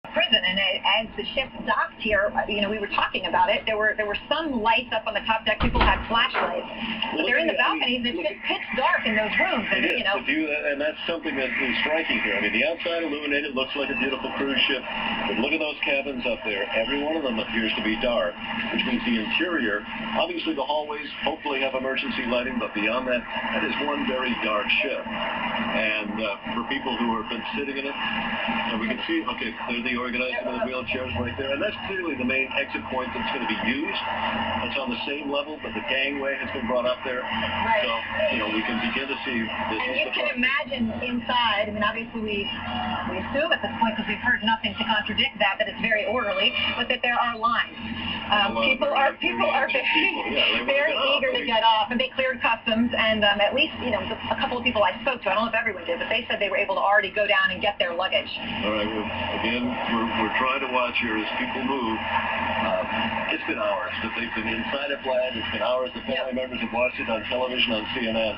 prison, and as the ship docked here, we were talking about it. There were some lights up on the top deck. People had flashlights, but they're in the balconies. It's just pitch dark in those rooms, and and that's something that is striking here. I mean, the outside illuminated looks like a beautiful cruise ship, but look at those cabins up there. Every one of them appears to be dark, which means the interior, obviously the hallways hopefully have emergency lighting, but beyond that, that is one very dark ship. And for people who have been sitting in it, we can see, okay, there's the organizing of the wheelchairs right there, and that's clearly the main exit point that's going to be used. It's on the same level, but the gangway has been brought up there. Right. So, we can begin to see this. And you can imagine inside, I mean, obviously we assume at this point, because we've heard nothing to contradict that it's very orderly, but that there are lines. People are very eager to get off, and they cleared customs, and at least, a couple of people I spoke to, I don't know if everyone did, but they said they were able to already go down and get their luggage. All right, again, we're trying to watch here as people move. It's been hours that they've been inside a flag. It's been hours that family members have watched it on television, on CNN.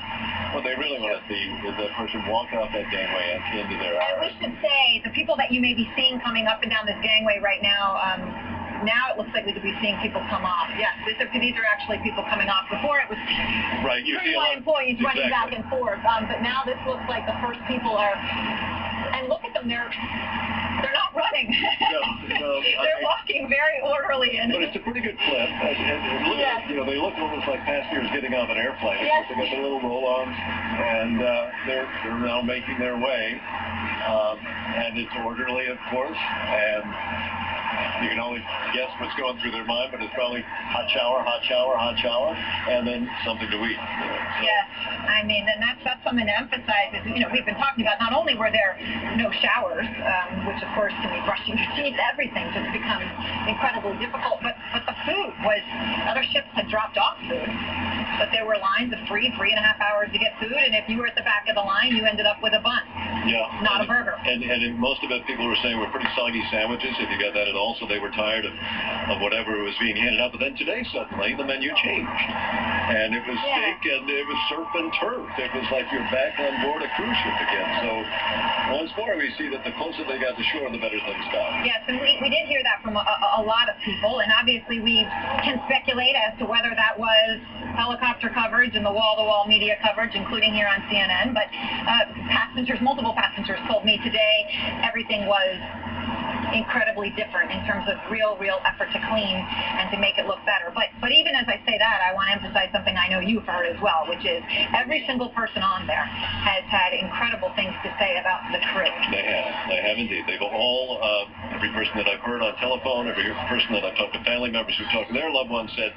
What they really want to see is that person walk off that gangway and into their hours. And we should say, the people that you may be seeing coming up and down this gangway right now, now it looks like we could be seeing people come off. Yes, these are actually people coming off. Before it was employees running back and forth. But now this looks like the first people are, and look at them, they're not running. No, they're walking very orderly. But it's a pretty good clip. And they look almost like passengers getting off an airplane. Yes. They got the little roll-ons, and they're now making their way. And it's orderly, of course, and you can only guess what's going through their mind, but it's probably hot shower, and then something to eat. Yes, I mean, and that's something to emphasize. Is, we've been talking about not only were there no showers, which of course can be brushing your teeth, everything just becomes incredibly difficult, but the food was, other ships had dropped off food, but there were lines of 3.5 hours to get food, and if you were at the back of the line, you ended up with a bun. Yeah. Not a burger. And in most of it, people were saying were pretty soggy sandwiches, if you got that at all, so they were tired of whatever was being handed out. But then today, suddenly, the menu changed. And it was steak, and it was surf and turf. It was like you're back on board a cruise ship again. So once more, we see that the closer they got to shore, the better things got. Yes, and we did hear that from a lot of people, and obviously we can speculate as to whether that was helicopter coverage and the wall-to-wall media coverage, including here on CNN, but multiple passengers told me today everything was incredibly different in terms of real effort to clean and to make it look better. But even as I say that, I want to emphasize something I know you've heard as well, which is every single person on there has had incredible things to say about the crew. They have indeed. They've all, every person that I've heard on telephone, every person that I've talked to, family members who talked to their loved ones, said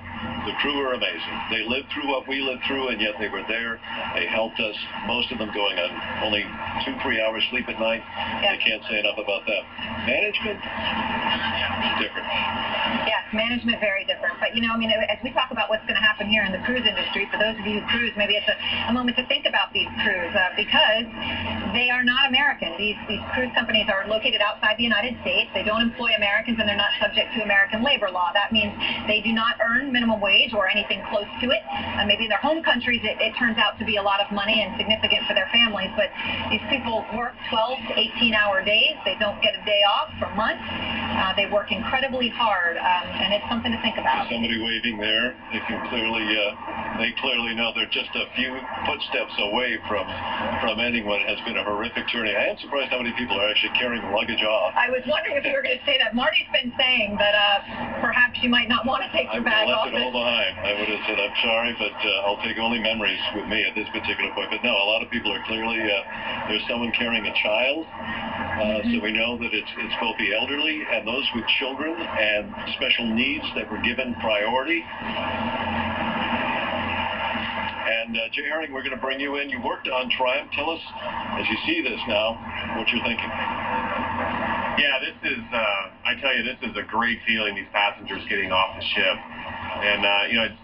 the crew are amazing. They lived through what we lived through, and yet they were there. They helped us, most of them going on only 2-3 hours sleep at night. Yes. I can't say enough about that. Management, different. Yes, management very different. But, as we talk about what's going to happen here in the cruise industry, for those of you who cruise, maybe it's a moment to think about these crews because they are not American. These cruise companies are located outside the United States. They don't employ Americans, and they're not subject to American labor law. That means they do not earn minimum wage or anything close to it. Maybe in their home countries, it turns out to be a lot of money and significant for their families, but these people work 12 to 18-hour days. They don't get a day off for months. They work incredibly hard, and it's something to think about. Somebody waving there, they clearly know they're just a few footsteps away from ending what has been a horrific journey. I am surprised how many people are actually carrying luggage off. I was wondering if you were going to say that. Marty's been saying that perhaps you might not want to take your bag off. I would have left it all behind. I would have said, I'm sorry, but I'll take only memories with me at this particular point. But no, a lot of people are clearly, there's someone carrying a child. So we know that it's both the elderly and those with children and special needs that were given priority. And Jay Herring, we're going to bring you in. You worked on Triumph. Tell us, as you see this now, what you're thinking. Yeah, this is, I tell you, this is a great feeling, these passengers getting off the ship. And,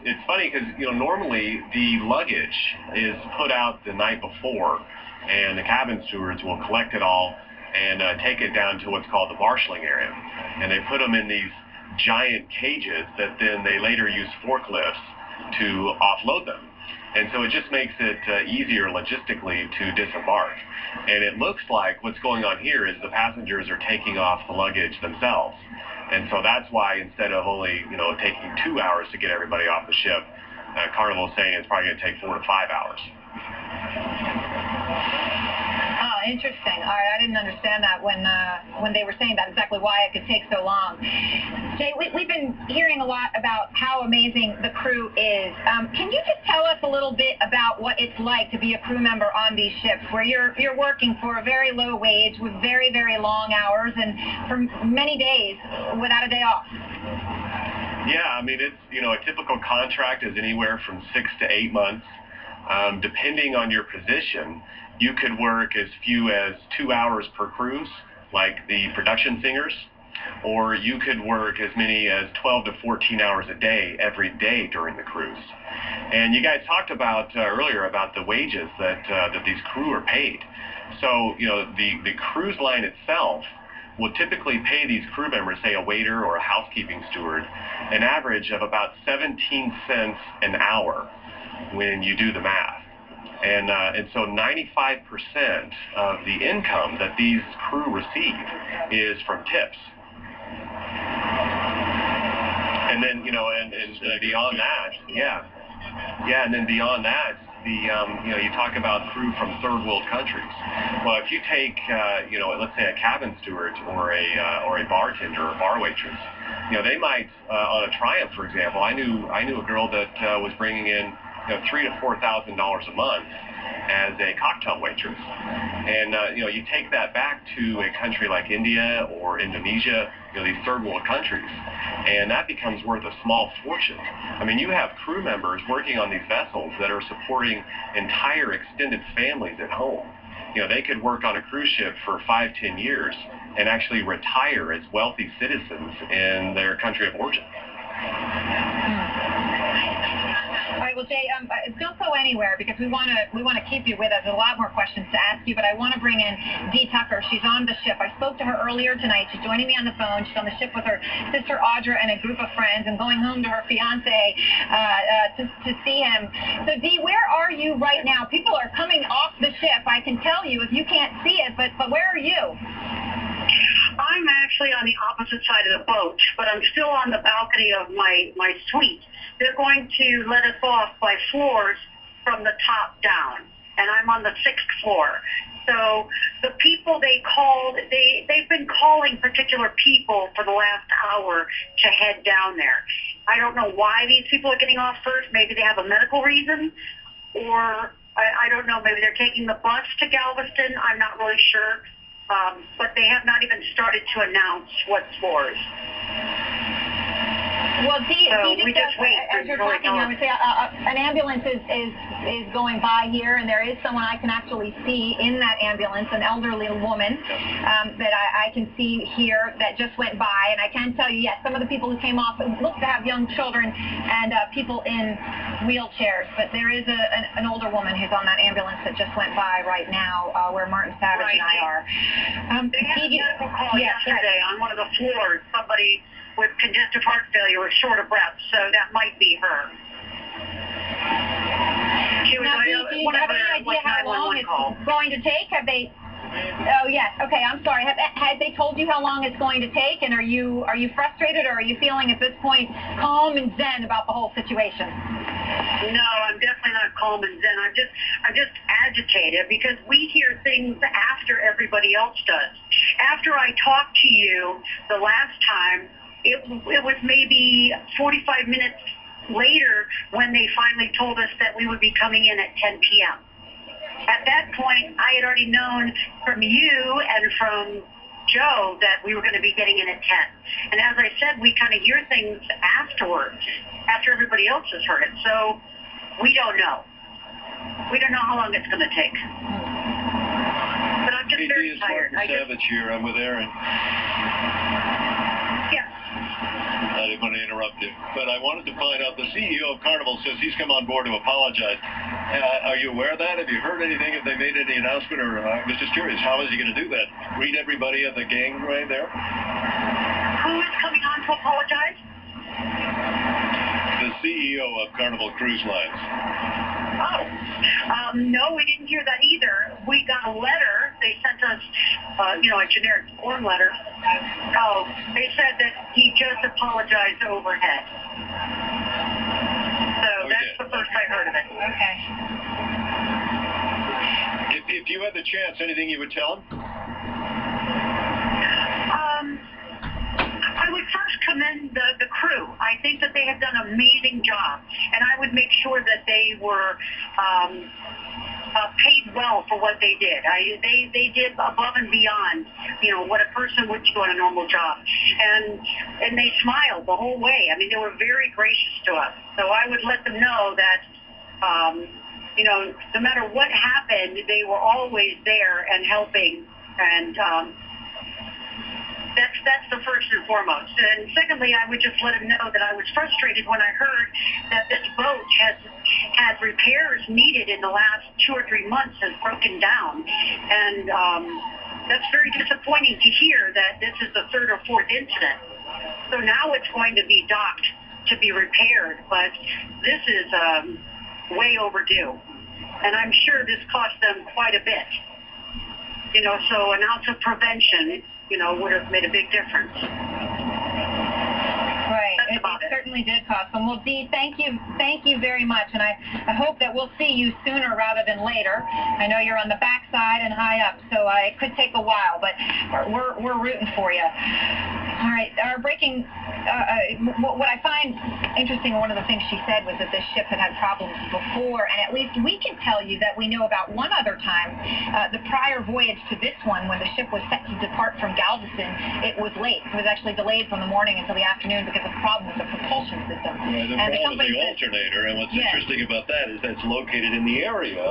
it's funny because, normally the luggage is put out the night before, and the cabin stewards will collect it all and take it down to what's called the marshalling area. And they put them in these giant cages that then they later use forklifts to offload them. And so it just makes it easier logistically to disembark. And it looks like what's going on here is the passengers are taking off the luggage themselves. And so that's why instead of only, taking 2 hours to get everybody off the ship, Carnival is saying it's probably going to take 4 to 5 hours. Oh, interesting. All right, I didn't understand that when they were saying that, exactly why it could take so long. Jay, we've been hearing a lot about how amazing the crew is. Can you just tell us a little bit about what it's like to be a crew member on these ships, where you're working for a very low wage with very, very long hours and for many days without a day off? Yeah, I mean, it's, a typical contract is anywhere from 6 to 8 months. Depending on your position, you could work as few as 2 hours per cruise, like the production singers, or you could work as many as 12 to 14 hours a day every day during the cruise. And you guys talked about earlier about the wages that these crew are paid. So, the cruise line itself will typically pay these crew members, say a waiter or a housekeeping steward, an average of about 17 cents an hour when you do the math. And so 95% of the income that these crew receive is from tips. And then, and beyond that, and then beyond that, you talk about crew from third world countries. Well, if you take, let's say a cabin steward or a bartender or bar waitress, they might, on a Triumph, for example, I knew a girl that was bringing in $3,000 to $4,000 a month as a cocktail waitress. And, you take that back to a country like India or Indonesia, these third world countries, and that becomes worth a small fortune. I mean, you have crew members working on these vessels that are supporting entire extended families at home. They could work on a cruise ship for 5-10 years and actually retire as wealthy citizens in their country of origin. All right, well, Jay, don't go anywhere because we want to keep you with us. There's a lot more questions to ask you, but I want to bring in Dee Tucker. She's on the ship. I spoke to her earlier tonight. She's joining me on the phone. She's on the ship with her sister Audra and a group of friends and going home to her fiance to see him. So, Dee, where are you right now? People are coming off the ship. I can tell you if you can't see it, but where are you? I'm actually on the opposite side of the boat, but I'm still on the balcony of my suite. They're going to let us off by floors from the top down, and I'm on the 6th floor. So the people they called, they've been calling particular people for the last hour to head down there. I don't know why these people are getting off first. Maybe they have a medical reason, or I don't know, maybe they're taking the bus to Galveston. I'm not really sure. But they have not even started to announce what floors. Well, Dee, we just wait. As you're talking, I would say an ambulance is going by here, and there is someone I can actually see in that ambulance, an elderly woman that I can see here that just went by. And I can tell you, yes, some of the people who came off look to have young children and people in wheelchairs. But there is an older woman who's on that ambulance that just went by right now where Martin Savage and I are. They had a medical call yesterday on one of the floors. Somebody with congestive heart failure was short of breath, so that might be her. She was now, do you have any idea how long it's going to take? Have they? Oh yes. Okay. I'm sorry. Have they told you how long it's going to take? And are you frustrated, or are you feeling at this point calm and zen about the whole situation? No, I'm definitely not calm and zen. I'm just agitated because we hear things after everybody else does. After I talked to you the last time, it was maybe 45 minutes later when they finally told us that we would be coming in at 10 p.m. At that point, I had already known from you and from Joe that we were going to be getting in at 10. And as I said, we kind of hear things afterwards, after everybody else has heard it. So we don't know. We don't know how long it's going to take. But I'm just very tired. Martin Savage here. I'm with Aaron. Yes. I didn't want to interrupt you, but I wanted to find out, the CEO of Carnival says he's come on board to apologize. Are you aware of that? Have you heard anything? Have they made any announcement? Or I was just curious, how is he going to do that? Greet everybody at the gangway there? Who is coming on to apologize? The CEO of Carnival Cruise Lines. Oh, no, we didn't hear that either. We got a letter. They sent us, a generic form letter. Oh, they said that he just apologized overhead. So that's the first I heard of it. Okay. If you had the chance, anything you would tell him? I would first commend the crew. I think that they have done an amazing job, and I would make sure that they were paid well for what they did. They did above and beyond, what a person would do on a normal job, and they smiled the whole way. I mean, they were very gracious to us. So I would let them know that, no matter what happened, they were always there and helping, and that's the first and foremost. And secondly, I would just let him know that I was frustrated when I heard that this boat has had repairs needed in the last 2 or 3 months, has broken down. And that's very disappointing to hear that this is the 3rd or 4th incident. So now it's going to be docked to be repaired, but this is way overdue. And I'm sure this cost them quite a bit. So an ounce of prevention, would have made a big difference. Right. It certainly did cost them. Well, Dee, thank you very much, and I hope that we'll see you sooner rather than later. I know you're on the backside and high up, so it could take a while, but we're rooting for you. All right. Our breaking. What I find interesting, one of the things she said was that this ship had problems before, and at least we can tell you that we know about one other time, the prior voyage to this one, when the ship was set to depart from Galveston, it was late. It was actually delayed from the morning until the afternoon because of problems with the propulsion system. Right, the problem is the alternator, and what's interesting about that is that's located in the area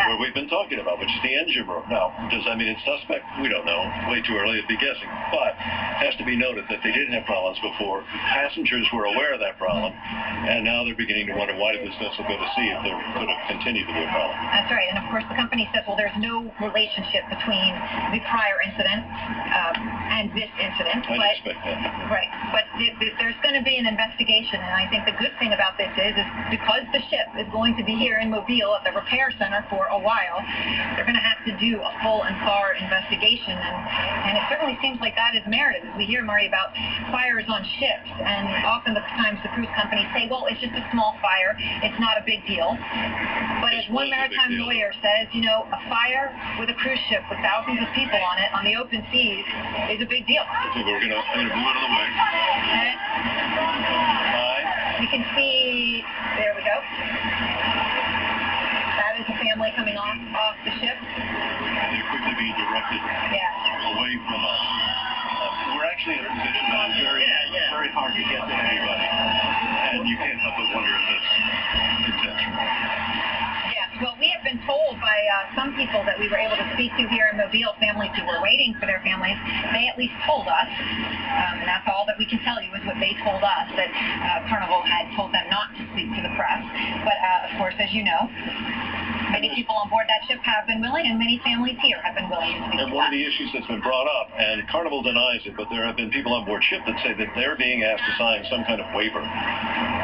where we've been talking about, which is the engine room. Now, does that mean it's suspect? We don't know. Way too early to be guessing. But it has to be noted that they did have problems before. Passengers were aware of that problem, and now they're beginning to wonder, why did this vessel go to sea if there could have continued to be a problem? That's right. And of course, the company says, well, there's no relationship between the prior incident and this incident. I'd expect that. Right. But there's going to be an investigation, and I think the good thing about this is because the ship is going to be here in Mobile at the repair center for a while, they're going to have to do a full and thorough investigation, and it certainly seems like that is merited. We hear, Marty, about fires on ships, and oftentimes the cruise companies say, well, it's just a small fire, it's not a big deal. But as one maritime lawyer says, a fire with a cruise ship with thousands of people on it on the open seas is a big deal. Okay, I'm going to move out of the way. Okay. You can see, there we go. That is a family coming off the ship. They're quickly being directed away from us. We're actually in a position that is very hard to get to anybody. And you can't help but wonder if it's intentional. Yes, well, we have been told by some people that we were able to speak to here in Mobile, families who were waiting for their families. They at least told us, and that's all that we can tell you is what they told us, that Carnival had told them not to speak to the press. But, of course, as you know, many people on board that ship have been willing, and many families here have been willing to speak to us. And one of the issues that's been brought up, and Carnival denies it, but there have been people on board ship that say that they're being asked to sign some kind of waiver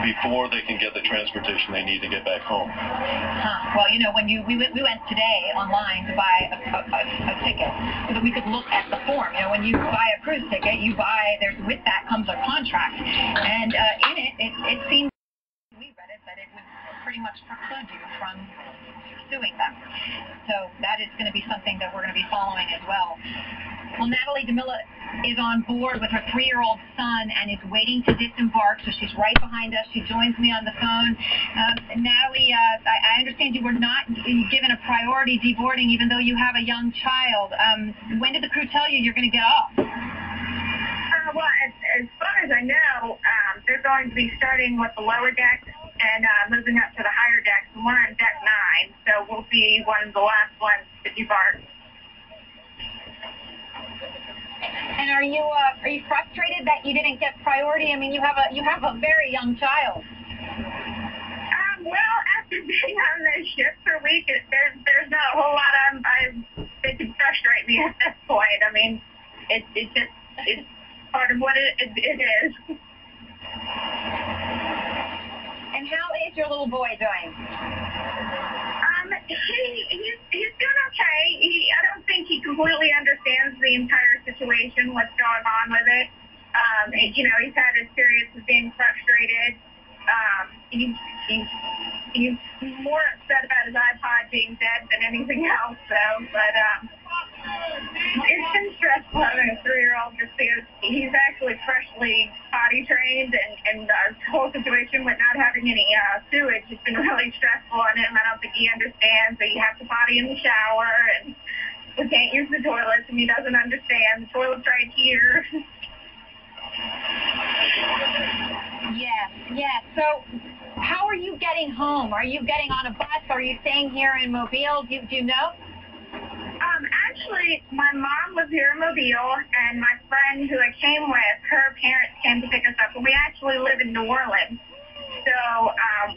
before they can get the transportation they need to get back home. Well, when we went today online to buy a ticket so that we could look at the form. When you buy a cruise ticket, with that comes a contract. And in it seems, we read it, that it would pretty much preclude you from suing them. So that is going to be something that we're going to be following as well. Well, Natalie DeMilla is on board with her 3-year-old son and is waiting to disembark, so she's right behind us. She joins me on the phone. Natalie, I understand you were not given a priority deboarding even though you have a young child. When did the crew tell you you're going to get off? Well, as far as I know, they're going to be starting with the lower decks and moving up to the higher decks. We're on deck 9, so we'll be one of the last ones to debark. And are you frustrated that you didn't get priority? I mean, you have a very young child. Well, after being on this ship for a week, there's not a whole lot that can frustrate me at this point. I mean, it's part of what it is. And how is your little boy doing? He's doing okay. I don't think he completely understands the entire situation, what's going on with it. He's had his periods of being frustrated. He's more upset about his iPod being dead than anything else, though. But it's been stressful having a 3-year-old just because he's actually freshly potty trained, and the whole situation with not having any sewage has been really stressful on him. I don't think he understands that you have to potty in the shower, and we can't use the toilets, and he doesn't understand. The toilet's right here. Yes. So how are you getting home? Are you getting on a bus? Are you staying here in Mobile? Do you know? Actually, my mom lives here in Mobile, and my friend who I came with, her parents came to pick us up, and we actually live in New Orleans. So I'll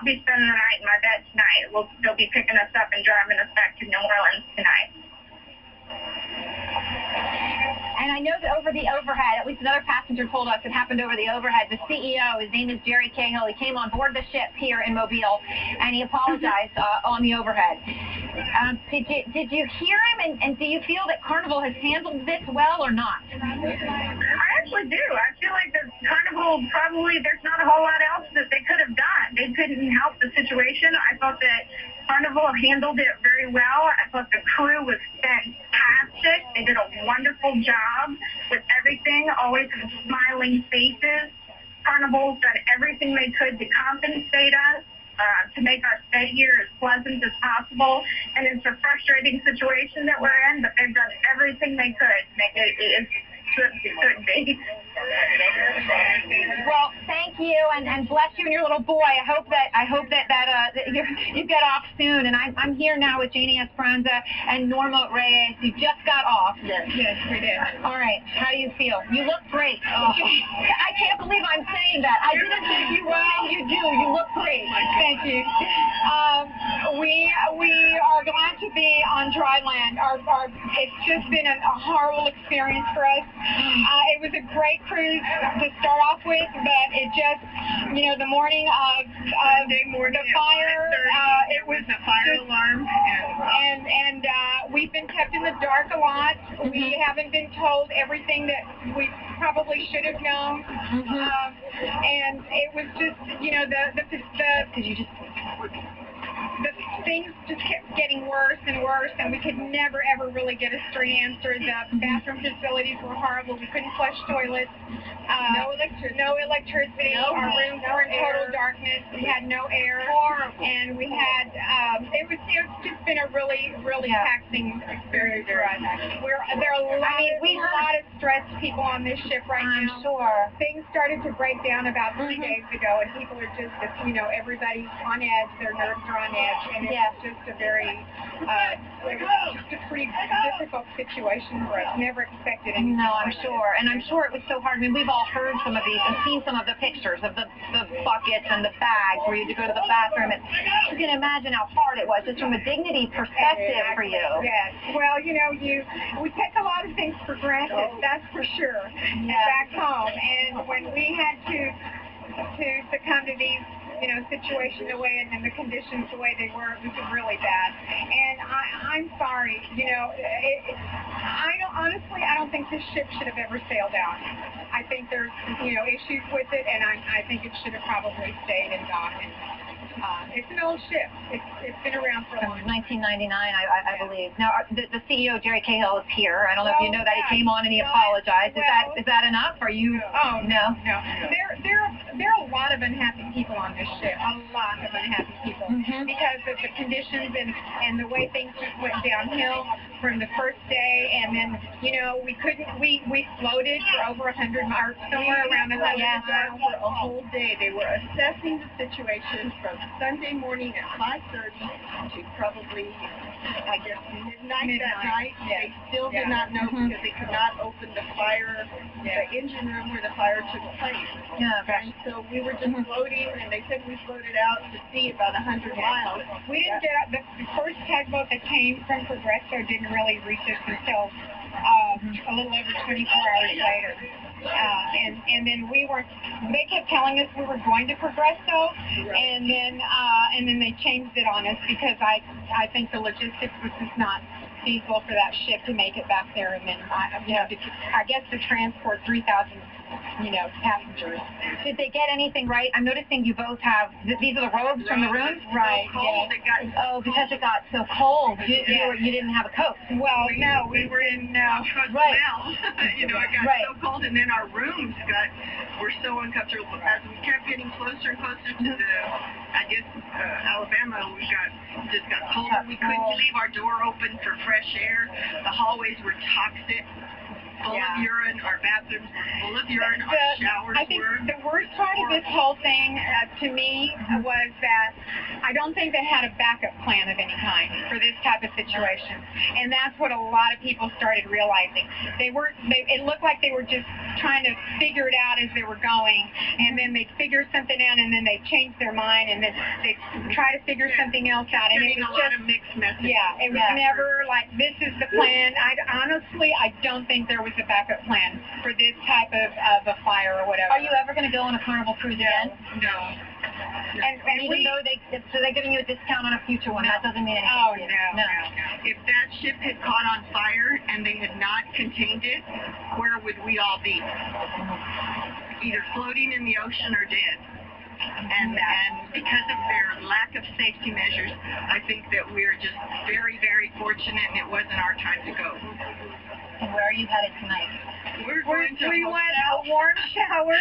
be spending the night in my bed tonight. They'll be picking us up and driving us back to New Orleans tonight. And I know that over the overhead, at least another passenger told us it happened over the overhead. The CEO, his name is Jerry Cahill, he came on board the ship here in Mobile, and he apologized on the overhead. Did you hear him, and do you feel that Carnival has handled this well or not? I actually do. I feel like the Carnival there's not a whole lot else that they could have done. They couldn't help the situation. I thought that Carnival handled it very well. I thought the crew was fantastic. They did a wonderful job with everything, always with smiling faces. Carnival's done everything they could to compensate us, to make our stay here as pleasant as possible. And it's a frustrating situation that we're in, but they've done everything they could to make it as good as it could be. Well, thank you, and bless you and your little boy. I hope that you get off soon. And I'm here now with Janie Esperanza and Norma Reyes. You just got off. Yes, we did. All right. How do you feel? You look great. Oh, I can't believe I'm saying that. I didn't think you would, and you do. You look great. Thank you. We are glad to be on dry land. It's just been a horrible experience for us. It was a great cruise to start off with, but it just, the morning of the fire, it was a fire alarm, and we've been kept in the dark a lot. We haven't been told everything that we probably should have known, and it was just, the things just kept getting worse and worse, and we could never, ever really get a straight answer. The bathroom facilities were horrible. We couldn't flush toilets. No electricity. Our rooms were in total darkness. We had no air. Horrible. And we had, it's just been a really, really taxing experience for us. There are a lot of stressed people on this ship right now. I'm sure. Things started to break down about 3 days ago, and people are just, everybody's on edge. Their nerves are on edge. And it's just a very, pretty difficult situation for us. Never expected anything. No, I'm sure. And I'm sure it was so hard. I mean, we've all heard some of these and seen some of the pictures of the buckets and the bags where you had to go to the bathroom. And you can imagine how hard it was, just from a dignity perspective for you. Yes. Well, we take a lot of things for granted, that's for sure, back home. And when we had to succumb to these situation the way and the conditions the way they were, it was really bad. And I'm sorry, I don't think this ship should have ever sailed out. I think there's, issues with it, and I think it should have probably stayed in dock. And it's an old ship. It's been around for a long time. 1999, I believe. Now, the CEO, Jerry Cahill, is here. I don't know if you know that. He came on and he apologized. Is that enough? Are you? Oh, no. There are a lot of unhappy people on this ship. A lot of unhappy people because of the conditions and the way things just went downhill from the first day. And then, we floated for over 100 miles, somewhere around 100 miles for a whole day. They were assessing the situation from Sunday morning at 5:30 to probably, I guess, midnight that night. They still did not know because they could not open the engine room where the fire took place. And so we were just floating, and they said we floated out to sea about 100 miles. We didn't get out. The first tugboat that came from Progresso didn't really reach us until a little over 24 hours later. and then they kept telling us we were going to Progresso, and then they changed it on us because I think the logistics was just not feasible for that ship to make it back there, and then I guess to transport 3,000 passengers. Did they get anything right? I'm noticing you both have these are the robes from the room. Right. So cold, Yes. it got Because it got so cold, you didn't have a coat. Well, no, we were in Right. it got Right. so cold, and then our rooms were so uncomfortable. As we kept getting closer and closer to Alabama, we just got colder. We couldn't leave our door open for fresh air. The hallways were toxic, full of urine. Our bathrooms were full of urine. Our showers I think the worst part of this whole thing to me was that I don't think they had a backup plan of any kind for this type of situation, and that's what a lot of people started realizing. It looked like they were just trying to figure it out as they were going, and then they'd figure something out, and then they'd change their mind, and then they'd try to figure something else out, and it was a lot of mixed messages. Yeah, it was never like, this is the plan. I don't think there was a backup plan for this type of a fire or whatever. Are you ever going to go on a Carnival cruise again? No. And Even though they're giving you a discount on a future one, that doesn't mean anything Oh, to you. no. If that ship had caught on fire and they had not contained it, where would we all be? Either floating in the ocean or dead. And because of their lack of safety measures, I think that we're just very, very fortunate, and it wasn't our time to go. And where are you headed tonight? We're going to We want a warm shower.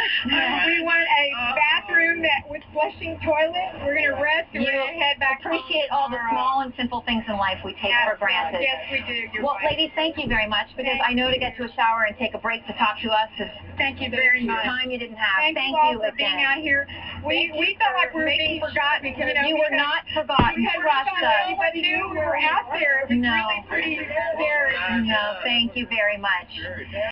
We want a bathroom with flushing toilet. We're going to rest and we're going to head back appreciate home all the small and simple things in life we take for granted. Yes, we do. You're Well, right. ladies, thank you very much, because I know to get to a shower and take a break to talk to us is Thank you very much. time you didn't have. Thank you all for being out here. We felt like we were being forgotten because You were not forgotten. Trust us. Nobody knew we were out there. It was really pretty scary. No, thank you very much.